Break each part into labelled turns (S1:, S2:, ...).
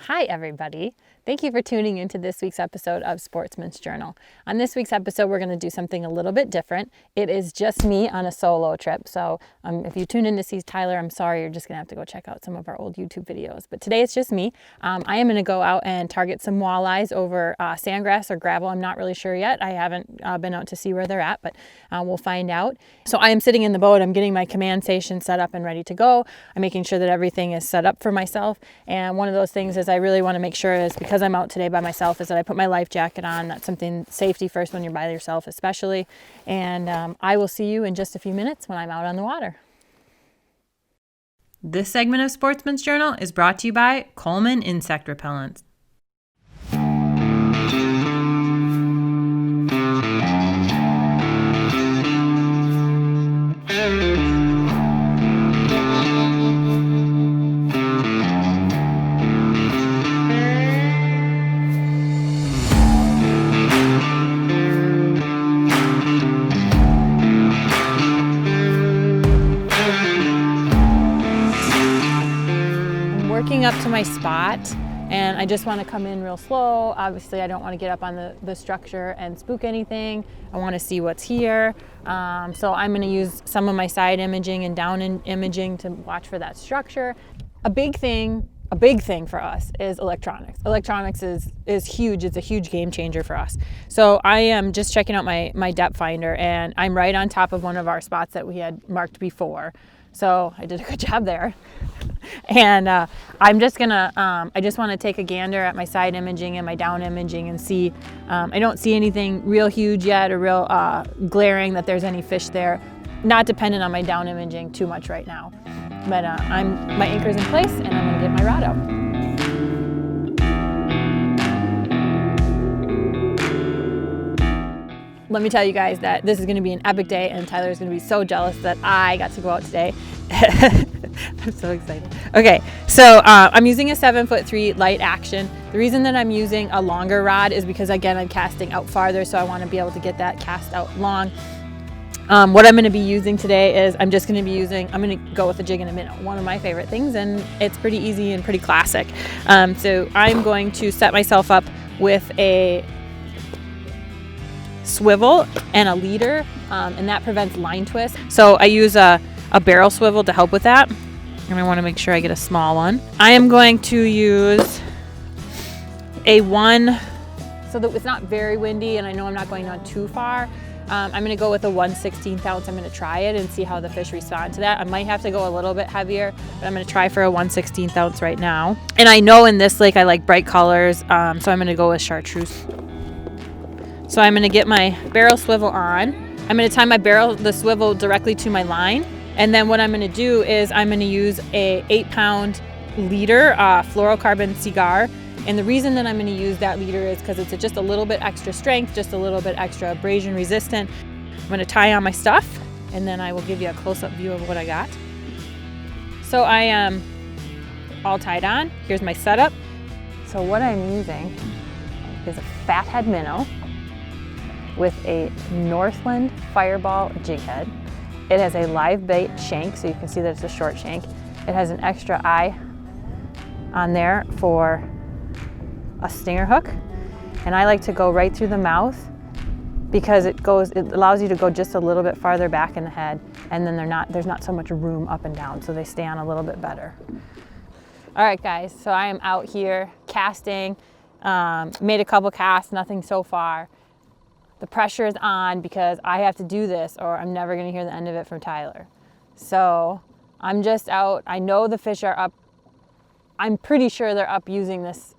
S1: Hi everybody. Thank you for tuning into this week's episode of Sportsman's Journal. On this week's episode, we're going to do something a little bit different. It is just me on a solo trip. So if you tuned in to see Tyler, I'm sorry, you're just going to have to go check out some of our old YouTube videos. But today it's just me. I am going to go out and target some walleyes over sandgrass or gravel. I'm not really sure yet. I haven't been out to see where they're at, but we'll find out. So I am sitting in the boat. I'm getting my command station set up and ready to go. I'm making sure that everything is set up for myself. And one of those things is I really want to make sure is because I'm out today by myself is that I put my life jacket on. That's something safety first when you're by yourself especially. And I will see you in just a few minutes when I'm out on the water. This segment of Sportsman's Journal is brought to you by Coleman Insect Repellents. Up to my spot and I just want to come in real slow. Obviously I don't want to get up on the structure and spook anything. I want to see what's here. So I'm going to use some of my side imaging and down imaging to watch for that structure. A big thing for us is electronics. Electronics is huge. It's a huge game changer for us. So I am just checking out my depth finder and I'm right on top of one of our spots that we had marked before. So I did a good job there. And I'm just gonna, I just want to take a gander at my side imaging and my down imaging and see. I don't see anything real huge yet or real glaring that there's any fish there. Not dependent on my down imaging too much right now. But my anchor's in place and I'm gonna get my rod out. Let me tell you guys that this is going to be an epic day and Tyler is going to be so jealous that I got to go out today. I'm so excited. Okay, so I'm using a 7'3" light action. The reason that I'm using a longer rod is because, again, I'm casting out farther, so I want to be able to get that cast out long. What I'm going to be using today is I'm going to go with a jig and a minnow, one of my favorite things, and it's pretty easy and pretty classic. So I'm going to set myself up with a swivel and a leader, and that prevents line twist. So I use a barrel swivel to help with that, and I want to make sure I get a small one. I am going to use a one so that it's not very windy and I know I'm not going on too far. I'm going to go with a 1/16 ounce. I'm going to try it and see how the fish respond to that. I might have to go a little bit heavier, but I'm going to try for a 1/16 ounce right now. And I know in this lake I like bright colors, so I'm going to go with chartreuse. So I'm going to get my barrel swivel on. I'm going to tie the swivel directly to my line. And then what I'm going to do is I'm going to use a 8-pound leader, fluorocarbon cigar. And the reason that I'm going to use that leader is because it's just a little bit extra strength, just a little bit extra abrasion resistant. I'm going to tie on my stuff and then I will give you a close-up view of what I got. So I am all tied on. Here's my setup. So what I'm using is a fathead minnow with a Northland Fireball jig head. It has a live bait shank, so you can see that it's a short shank. It has an extra eye on there for a stinger hook. And I like to go right through the mouth because it allows you to go just a little bit farther back in the head, and then there's not so much room up and down, so they stay on a little bit better. All right guys, so I am out here casting, made a couple casts, nothing so far. The pressure is on because I have to do this or I'm never going to hear the end of it from Tyler. So I'm just out. I know the fish are up. I'm pretty sure they're up using this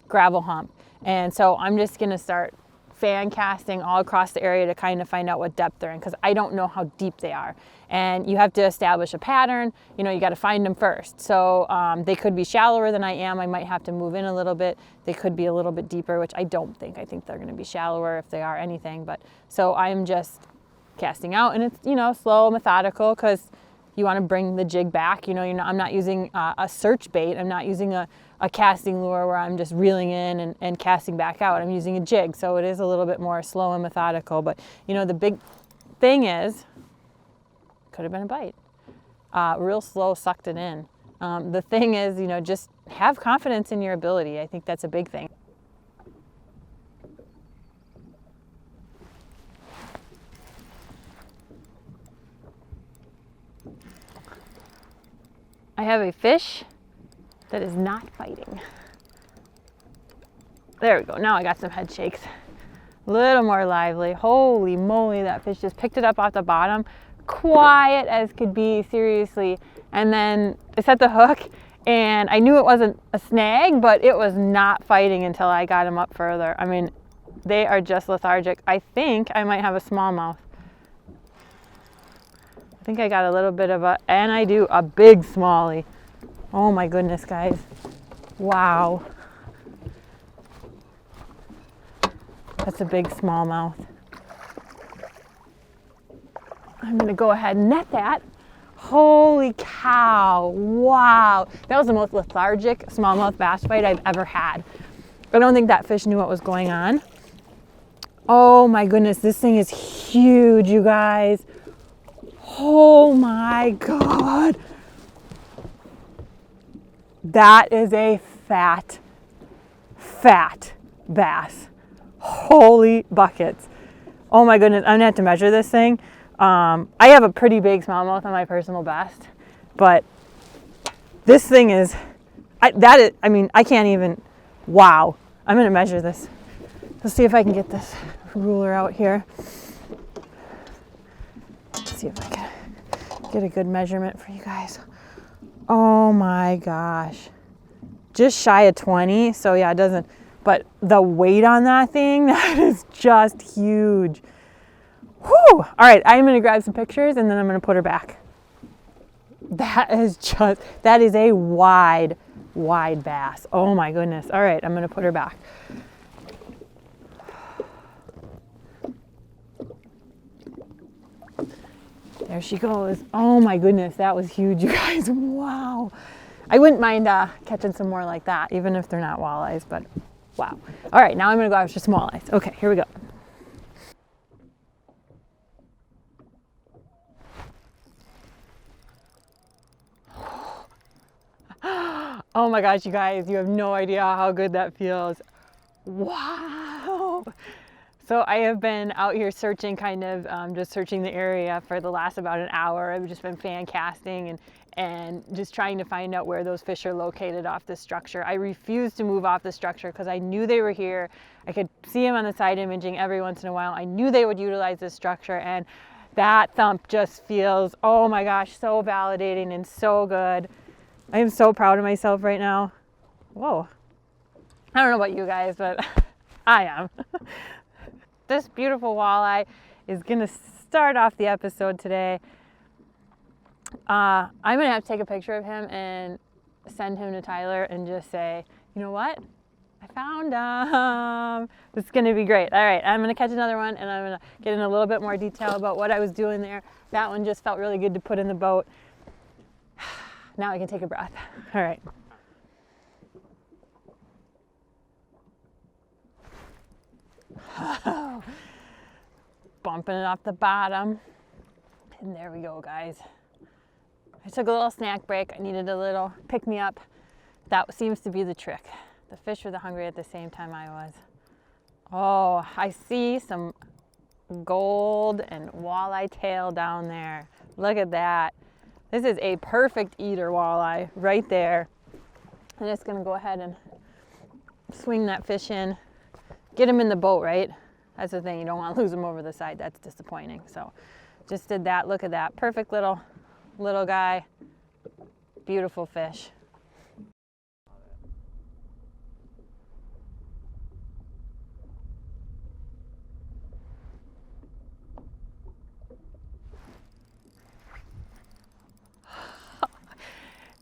S1: gravel hump. And so I'm just going to start fan casting all across the area to kind of find out what depth they're in because I don't know how deep they are. And you have to establish a pattern. You know, you got to find them first. So they could be shallower than I am. I might have to move in a little bit. They could be a little bit deeper, which I don't think. I think they're going to be shallower if they are anything. But so I'm just casting out, and it's, you know, slow, methodical, because you want to bring the jig back. You know, I'm not using a search bait. I'm not using a casting lure where I'm just reeling in and casting back out. I'm using a jig, so it is a little bit more slow and methodical. But you know, the big thing is, could have been a bite. Real slow, sucked it in. The thing is, you know, just have confidence in your ability. I think that's a big thing. I have a fish that is not fighting. There we go. Now I got some head shakes. A little more lively. Holy moly, that fish just picked it up off the bottom. Quiet as could be, seriously. And then I set the hook and I knew it wasn't a snag, but it was not fighting until I got him up further. I mean, they are just lethargic. I think I might have a smallmouth. I think I got a little bit of and I do, a big smallie. Oh my goodness, guys. Wow. That's a big smallmouth. I'm gonna go ahead and net that. Holy cow, wow. That was the most lethargic smallmouth bass fight I've ever had. I don't think that fish knew what was going on. Oh my goodness, this thing is huge, you guys. Oh my God. That is a fat bass. Holy buckets. Oh my goodness, I'm gonna have to measure this thing. I have a pretty big smallmouth on my personal best, but this thing is, I can't even, wow. I'm gonna measure this. Let's see if I can get this ruler out here. Let's see if I can get a good measurement for you guys. Oh my gosh. Just shy of 20, so yeah, it doesn't, but the weight on that thing, that is just huge. Whew. All right, I'm gonna grab some pictures and then I'm gonna put her back. That is a wide bass. Oh my goodness. All right, I'm gonna put her back. There she goes. Oh my goodness, that was huge, you guys. Wow. I wouldn't mind catching some more like that, even if they're not walleyes, but wow. All right, now I'm gonna go after smalleyes. Okay, here we go. Oh my gosh, you guys, you have no idea how good that feels. Wow. So I have been out here searching, just searching the area for the last about an hour. I've just been fan casting and just trying to find out where those fish are located off this structure. I refused to move off the structure because I knew they were here. I could see them on the side imaging every once in a while. I knew they would utilize this structure, and that thump just feels, oh my gosh, so validating and so good. I am so proud of myself right now. Whoa. I don't know about you guys, but I am. This beautiful walleye is gonna start off the episode today. I'm gonna have to take a picture of him and send him to Tyler and just say, you know what? I found him. This is gonna be great. All right, I'm gonna catch another one and I'm gonna get in a little bit more detail about what I was doing there. That one just felt really good to put in the boat. Now I can take a breath. All right. Bumping it off the bottom. And there we go, guys. I took a little snack break. I needed a little pick-me-up. That seems to be the trick. The fish were hungry at the same time I was. Oh, I see some gold and walleye tail down there. Look at that. This is a perfect eater walleye right there. I'm just gonna go ahead and swing that fish in. Get him in the boat, right? That's the thing, you don't want to lose him over the side. That's disappointing. So just did that. Look at that. Perfect little guy. Beautiful fish.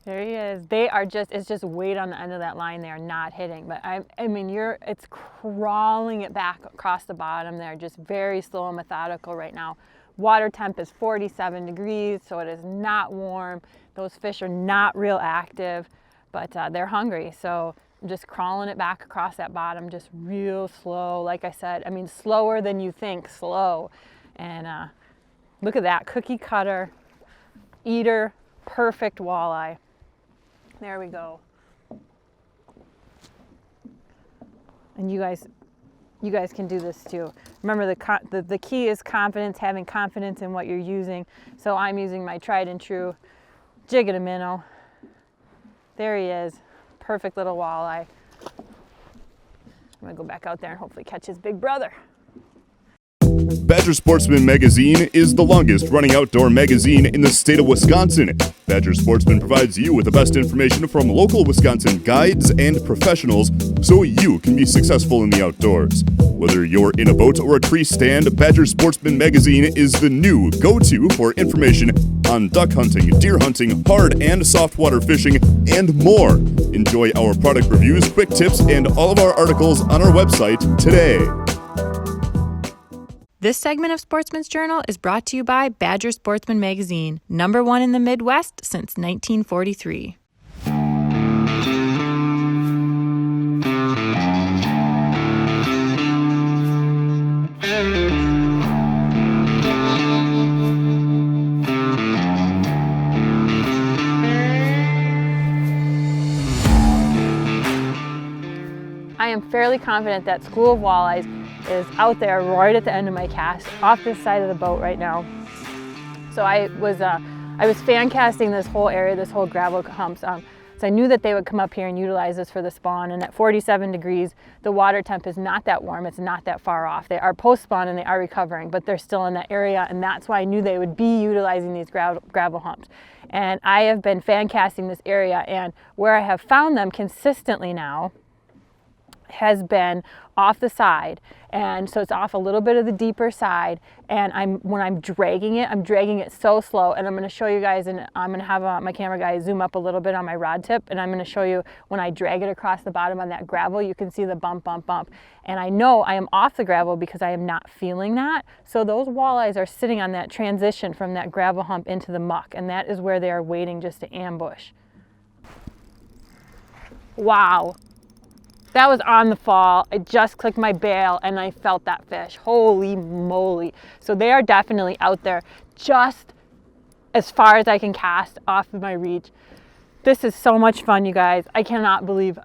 S1: There he is. They are just, it's just weight on the end of that line. They are not hitting, but I mean, it's crawling it back across the bottom there, just very slow and methodical right now. Water temp is 47 degrees, so it is not warm. Those fish are not real active, but they're hungry. So I'm just crawling it back across that bottom, just real slow. Like I said, I mean, slower than you think, slow. And look at that, cookie cutter, eater, perfect walleye. There we go. And you guys can do this too. Remember, the key is confidence, having confidence in what you're using. So I'm using my tried and true jig and a minnow. There he is. Perfect little walleye. I'm gonna go back out there and hopefully catch his big brother.
S2: Badger Sportsman Magazine is the longest running outdoor magazine in the state of Wisconsin. Badger Sportsman provides you with the best information from local Wisconsin guides and professionals so you can be successful in the outdoors. Whether you're in a boat or a tree stand, Badger Sportsman Magazine is the new go-to for information on duck hunting, deer hunting, hard and soft water fishing, and more. Enjoy our product reviews, quick tips, and all of our articles on our website today.
S1: This segment of Sportsman's Journal is brought to you by Badger Sportsman Magazine, #1 in the Midwest since 1943. I am fairly confident that School of Walleyes is out there right at the end of my cast, off this side of the boat right now. So I was fan casting this whole area, this whole gravel humps. So I knew that they would come up here and utilize this for the spawn. And at 47 degrees, the water temp is not that warm. It's not that far off. They are post spawn and they are recovering, but they're still in that area. And that's why I knew they would be utilizing these gravel humps. And I have been fan casting this area, and where I have found them consistently now has been off the side, and so it's off a little bit of the deeper side, and when I'm dragging it so slow. And I'm going to show you guys, and I'm going to have my camera guy zoom up a little bit on my rod tip, and I'm going to show you when I drag it across the bottom on that gravel, you can see the bump, and I know I am off the gravel because I am not feeling that. So those walleyes are sitting on that transition from that gravel hump into the muck, and that is where they are waiting just to ambush. Wow. That was on the fall. I just clicked my bail and I felt that fish. Holy moly. So they are definitely out there just as far as I can cast off of my reach. This is so much fun, you guys. I cannot believe,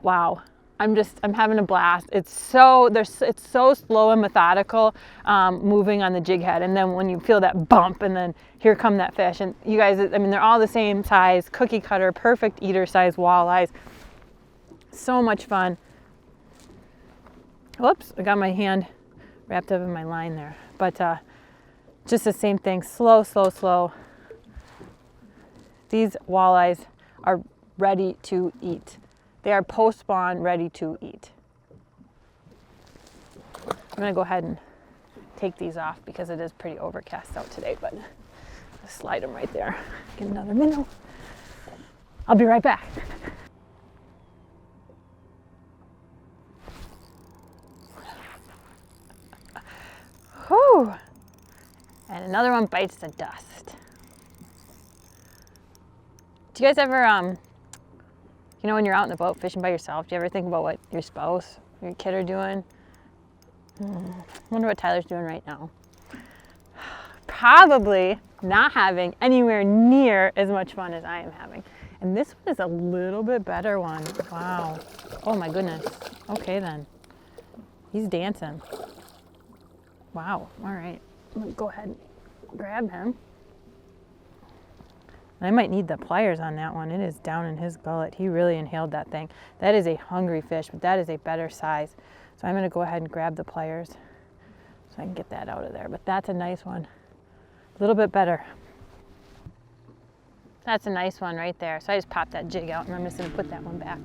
S1: wow. I'm having a blast. It's so slow and methodical, moving on the jig head. And then when you feel that bump, and then here come that fish. And you guys, I mean, they're all the same size, cookie cutter, perfect eater size walleyes. So much fun. Whoops, I got my hand wrapped up in my line there. But just the same thing, slow. These walleyes are ready to eat. They are post-spawn ready to eat. I'm gonna go ahead and take these off because it is pretty overcast out today, but I'll slide them right there. Get another minnow. I'll be right back. Whew. And another one bites the dust. Do you guys ever, you know, when you're out in the boat fishing by yourself, do you ever think about what your spouse or your kid are doing? Wonder what Tyler's doing right now. Probably not having anywhere near as much fun as I am having. And this one is a little bit better one. Wow. Oh my goodness. Okay then. He's dancing. Wow, all right, I'm gonna go ahead and grab him. I might need the pliers on that one. It is down in his gullet. He really inhaled that thing. That is a hungry fish, but that is a better size. So I'm gonna go ahead and grab the pliers so I can get that out of there. But that's a nice one, a little bit better. That's a nice one right there. So I just popped that jig out and I'm just gonna put that one back.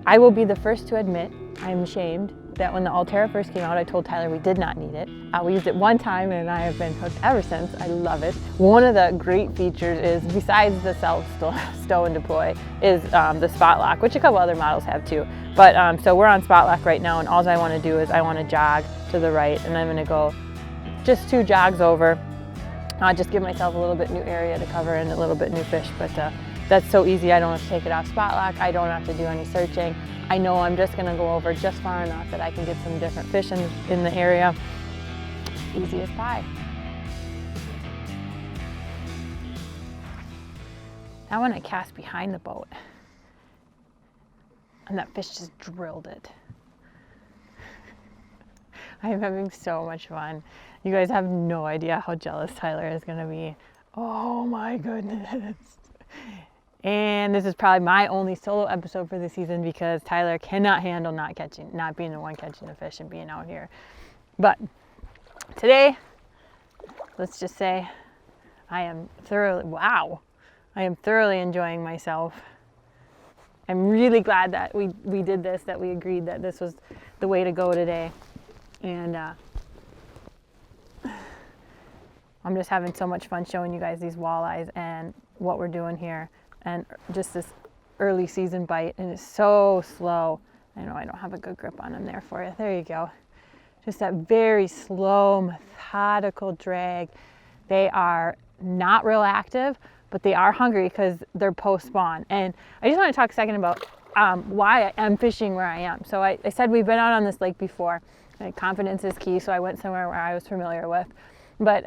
S1: I will be the first to admit, I'm ashamed that when the Altera first came out, I told Tyler we did not need it. We used it one time and I have been hooked ever since. I love it. One of the great features is, besides the self stow and deploy, is the spot lock, which a couple other models have too. But so we're on spot lock right now, and all I want to do is I want to jog to the right, and I'm going to go just 2 jogs over. I'll just give myself a little bit new area to cover and a little bit new fish, but that's so easy. I don't have to take it off spot lock. I don't have to do any searching. I know I'm just gonna go over just far enough that I can get some different fish in the area. Easy as pie. Now when I cast behind the boat, and that fish just drilled it. I'm having so much fun. You guys have no idea how jealous Tyler is gonna be. Oh my goodness. And this is probably my only solo episode for the season because Tyler cannot handle not being the one catching the fish and being out here. But today, let's just say I am thoroughly enjoying myself. I'm really glad that we did this, that we agreed that this was the way to go today. And I'm just having so much fun showing you guys these walleyes and what we're doing here. And just this early season bite, and it's so slow. I know I don't have a good grip on them there for you. There you go. Just that very slow, methodical drag. They are not real active, but they are hungry because they're post-spawn. And I just want to talk a second about why I am fishing where I am. So I said we've been out on this lake before. Confidence is key, so I went somewhere where I was familiar with. But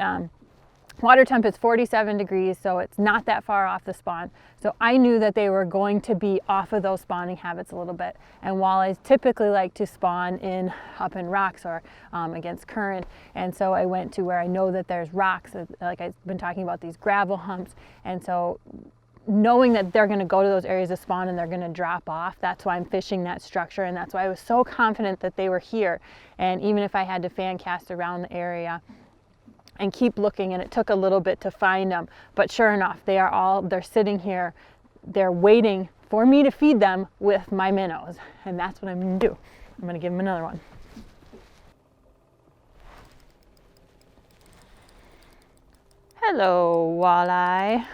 S1: water temp is 47 degrees, so it's not that far off the spawn. So I knew that they were going to be off of those spawning habits a little bit. And walleyes typically like to spawn up in rocks or against current. And so I went to where I know that there's rocks, like I've been talking about, these gravel humps. And so knowing that they're going to go to those areas of spawn and they're going to drop off, that's why I'm fishing that structure. And that's why I was so confident that they were here. And even if I had to fan cast around the area and keep looking, and it took a little bit to find them, but sure enough, they're sitting here, they're waiting for me to feed them with my minnows, and that's what I'm gonna do. I'm gonna give them another one. Hello, walleye.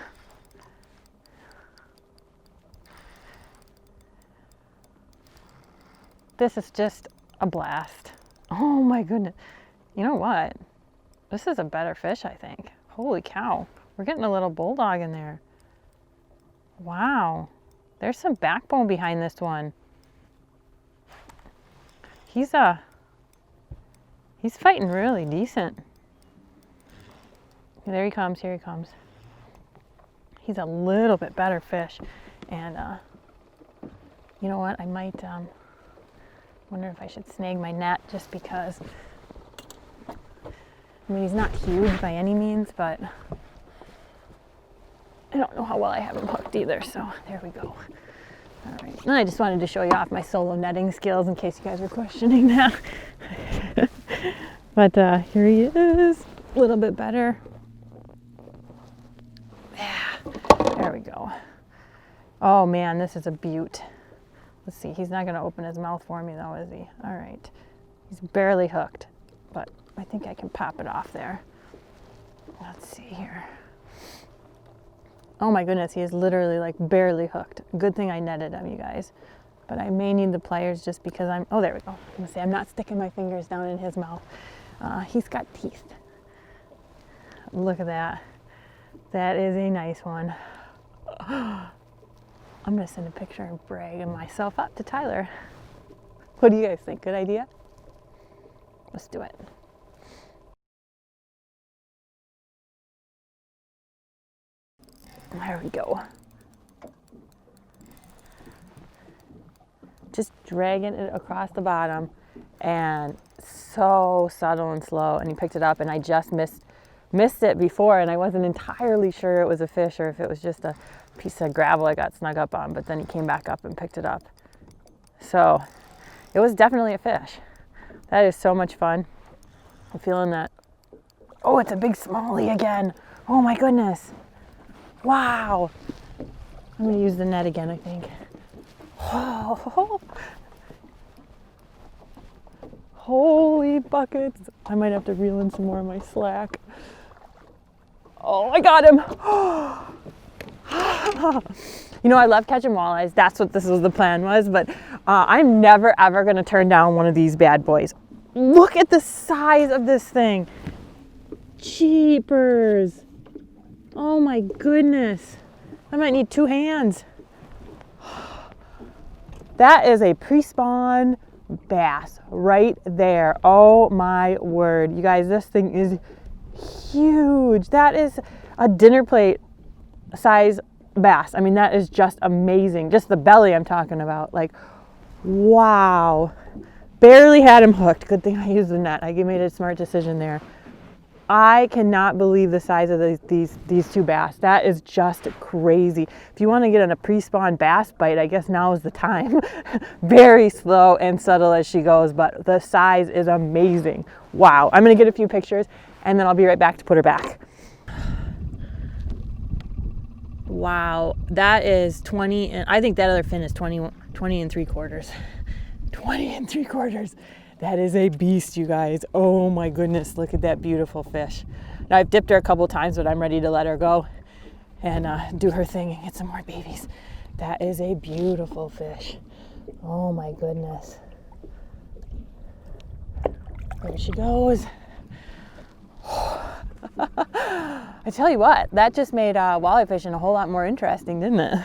S1: This is just a blast. Oh my goodness. You know what? This is a better fish, I think. Holy cow. We're getting a little bulldog in there. Wow. There's some backbone behind this one. He's fighting really decent. There he comes, here he comes. He's a little bit better fish. And you know what? I might wonder if I should snag my net just because. I mean, he's not huge by any means, but I don't know how well I have him hooked either, so there we go. All right, and I just wanted to show you off my solo netting skills in case you guys were questioning that. But here he is, a little bit better. Yeah, there we go. Oh man, this is a beaut. Let's see, he's not gonna open his mouth for me though, is he? All right, he's barely hooked, but I think I can pop it off there. Let's see here. Oh my goodness, he is literally like barely hooked. Good thing I netted him, you guys. But I may need the pliers just because oh, there we go. I'm gonna say I'm not sticking my fingers down in his mouth. He's got teeth. Look at that. That is a nice one. I'm gonna send a picture and brag myself up to Tyler. What do you guys think? Good idea? Let's do it. There we go. Just dragging it across the bottom, and so subtle and slow, and he picked it up, and I just missed it before, and I wasn't entirely sure it was a fish or if it was just a piece of gravel I got snug up on, but then he came back up and picked it up. So it was definitely a fish. That is so much fun. I'm feeling that. Oh, it's a big smallie again. Oh my goodness. Wow. I'm gonna use the net again, I think. Oh, holy buckets. I might have to reel in some more of my slack. Oh, I got him. You know, I love catching walleyes. That's what the plan was, but I'm never ever gonna turn down one of these bad boys. Look at the size of this thing. Jeepers. Oh my goodness. I might need 2 hands. That is a pre-spawn bass right there. Oh my word. You guys, this thing is huge. That is a dinner plate size bass. I mean, that is just amazing. Just the belly I'm talking about. Like, Wow. Barely had him hooked. Good thing I used the net. I made a smart decision there. I cannot believe the size of these two bass. That is just crazy. If you want to get on a pre-spawn bass bite, I guess now is the time. Very slow and subtle as she goes, but the size is amazing. Wow. I'm going to get a few pictures and then I'll be right back to put her back. Wow, that is 20, and I think that other fin is 20 and 3/4. 20 and 3/4. That is a beast, you guys. Oh my goodness, look at that beautiful fish. Now, I've dipped her a couple times, but I'm ready to let her go and do her thing and get some more babies. That is a beautiful fish. Oh my goodness. There she goes. I tell you what, that just made walleye fishing a whole lot more interesting, didn't it?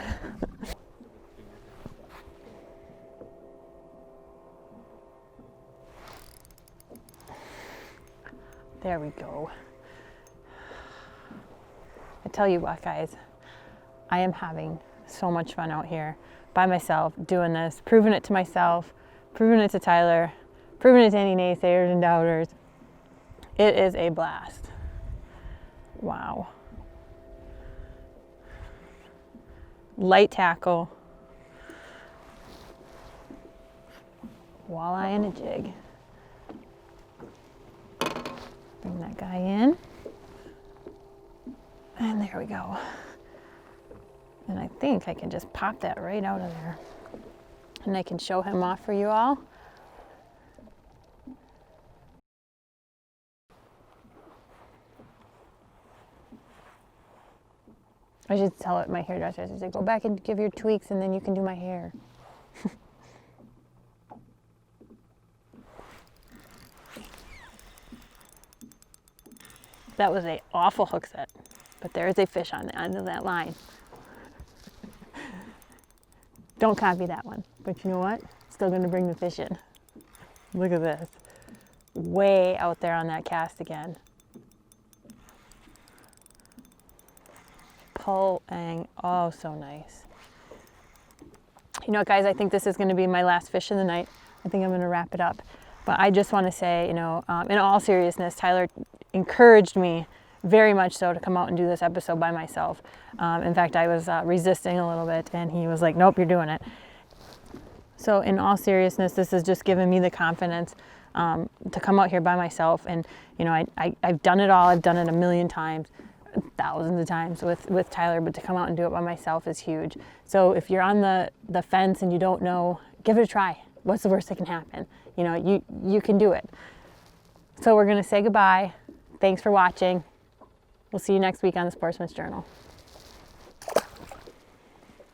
S1: There we go. I tell you what, guys, I am having so much fun out here by myself doing this, proving it to myself, proving it to Tyler, proving it to any naysayers and doubters. It is a blast. Wow. Light tackle, walleye and a jig. Bring that guy in. And there we go. And I think I can just pop that right out of there. And I can show him off for you all. I should tell it my hairdresser. I should say, go back and give your tweaks and then you can do my hair. That was an awful hook set, but there is a fish on the end of that line. Don't copy that one, but you know what? Still gonna bring the fish in. Look at this. Way out there on that cast again. Pulling, oh, so nice. You know what, guys, I think this is gonna be my last fish of the night. I think I'm gonna wrap it up. But I just wanna say, you know, in all seriousness, Tyler encouraged me very much so to come out and do this episode by myself. In fact, I was resisting a little bit and he was like, nope, you're doing it. So in all seriousness, this has just given me the confidence to come out here by myself. And, you know, I've done it all. I've done it a million times, thousands of times with Tyler, but to come out and do it by myself is huge. So if you're on the fence and you don't know, give it a try. What's the worst that can happen? You know, you can do it. So we're going to say goodbye. Thanks for watching. We'll see you next week on the Sportsman's Journal.